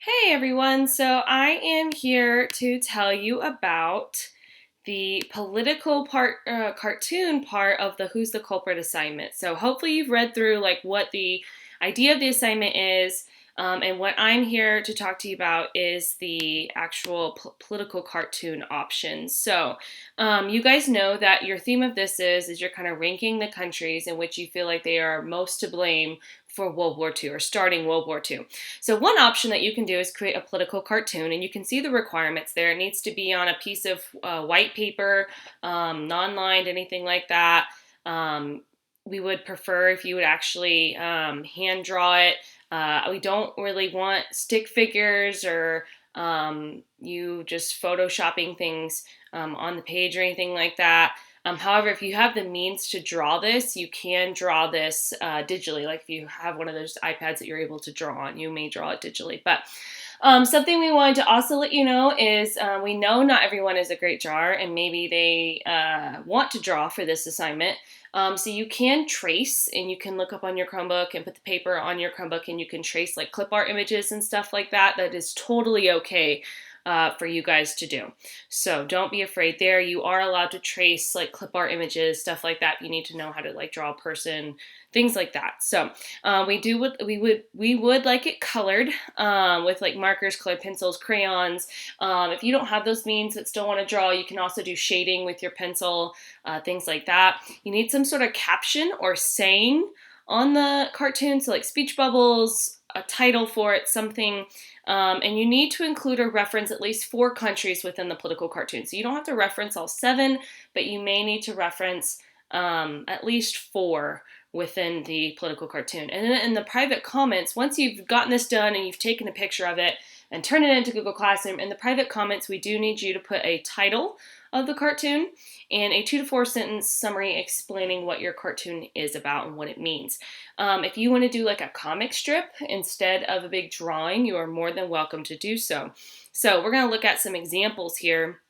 Hey everyone, so I am here to tell you about the political part, cartoon part of the Who's the Culprit assignment. So hopefully you've read through like what the idea of the assignment is, and what I'm here to talk to you about is the actual political cartoon options. So you guys know that your theme of this is you're kind of ranking the countries in which you feel like they are most to blame for World War II or starting World War II. So one option that you can do is create a political cartoon, and you can see the requirements there. It needs to be on a piece of white paper, non-lined, anything like that. Um, we would prefer if you would actually hand draw it. We don't really want stick figures or you just photoshopping things on the page or anything like that. However, if you have the means to draw this, you can draw this digitally. Like if you have one of those iPads that you're able to draw on, you may draw it digitally. But something we wanted to also let you know is we know not everyone is a great drawer, and maybe they want to draw for this assignment. So you can trace, and you can look up on your Chromebook and put the paper on your Chromebook, and you can trace like clip art images and stuff like that. That is totally okay for you guys to do. So don't be afraid there. You are allowed to trace like clip art images, stuff like that. You need to know how to like draw a person, things like that. So we would like it colored with like markers, colored pencils, crayons. If you don't have those means but still want to draw, you can also do shading with your pencil, things like that. You need some sort of caption or saying on the cartoon, so like speech bubbles, a title for it, something. And you need to include or reference at least 4 countries within the political cartoon. So you don't have to reference all 7, but you may need to reference at least 4 within the political cartoon. And then in the private comments, once you've gotten this done and you've taken a picture of it and turned it into Google Classroom, in the private comments, we do need you to put a title of the cartoon and a 2 to 4 sentence summary explaining what your cartoon is about and what it means. If you want to do like a comic strip instead of a big drawing, you are more than welcome to do so. So we're going to look at some examples here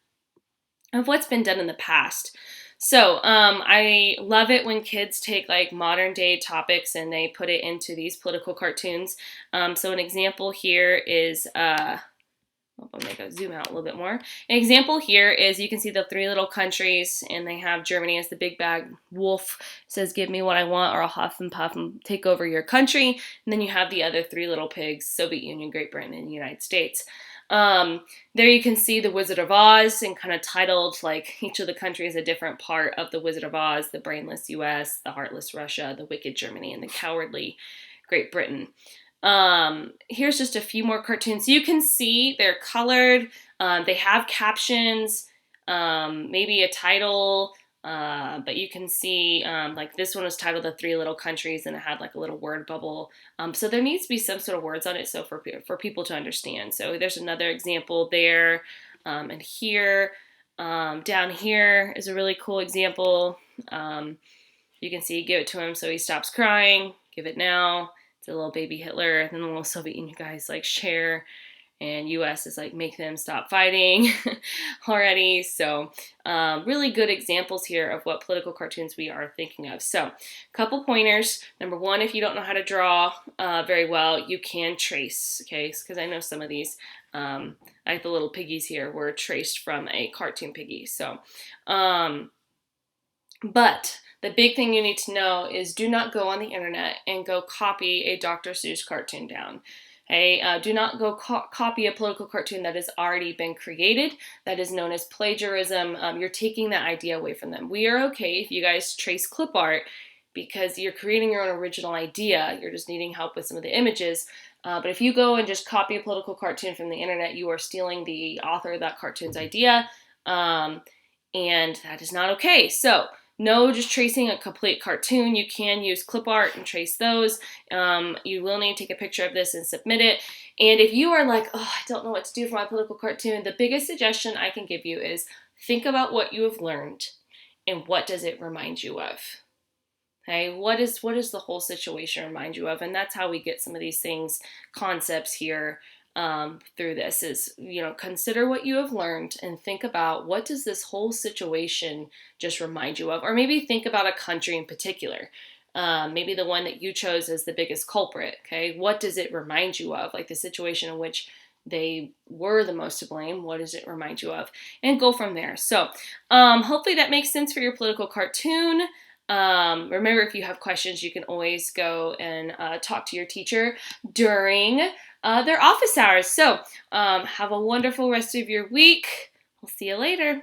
of what's been done in the past. So I love it when kids take like modern day topics and they put it into these political cartoons. So an example here is I'm going to zoom out a little bit more. An example here is you can see the 3 little countries, and they have Germany as the big bad wolf. It says, give me what I want, or I'll huff and puff and take over your country. And then you have the other 3 little pigs, Soviet Union, Great Britain, and the United States. There you can see the Wizard of Oz, and kind of titled like each of the countries a different part of the Wizard of Oz: the brainless US, the heartless Russia, the wicked Germany, and the cowardly Great Britain. Here's just a few more cartoons. So you can see they're colored. They have captions, maybe a title, but you can see like this one was titled The 3 Little Countries, and it had like a little word bubble. So there needs to be some sort of words on it so for people to understand. So there's another example there. And here, down here is a really cool example. You can see, give it to him so he stops crying. Give it now. It's a little baby Hitler, and then the little Soviet Union guys like share, and US is like make them stop fighting already. So really good examples here of what political cartoons we are thinking of. So a couple pointers. Number 1, if you don't know how to draw very well, you can trace, okay? Because I know some of these, like the little piggies here, were traced from a cartoon piggy. So, but the big thing you need to know is do not go on the internet and go copy a Dr. Seuss cartoon down. Okay? Do not go copy a political cartoon that has already been created. That is known as plagiarism. You're taking that idea away from them. We are okay if you guys trace clip art because you're creating your own original idea. You're just needing help with some of the images. But if you go and just copy a political cartoon from the internet, you are stealing the author of that cartoon's idea. And that is not okay. So no, just tracing a complete cartoon. You can use clip art and trace those. You will need to take a picture of this and submit it. And if you are like, oh, I don't know what to do for my political cartoon, the biggest suggestion I can give you is think about what you have learned and what does it remind you of. Okay, what does the whole situation remind you of? And that's how we get some of these things, concepts here through this is, consider what you have learned and think about what does this whole situation just remind you of, or maybe think about a country in particular. maybe the one that you chose as the biggest culprit. Okay, what does it remind you of? Like the situation in which they were the most to blame. What does it remind you of? And go from there. So hopefully that makes sense for your political cartoon. Remember, if you have questions, you can always go and talk to your teacher during their office hours. So have a wonderful rest of your week. We'll see you later.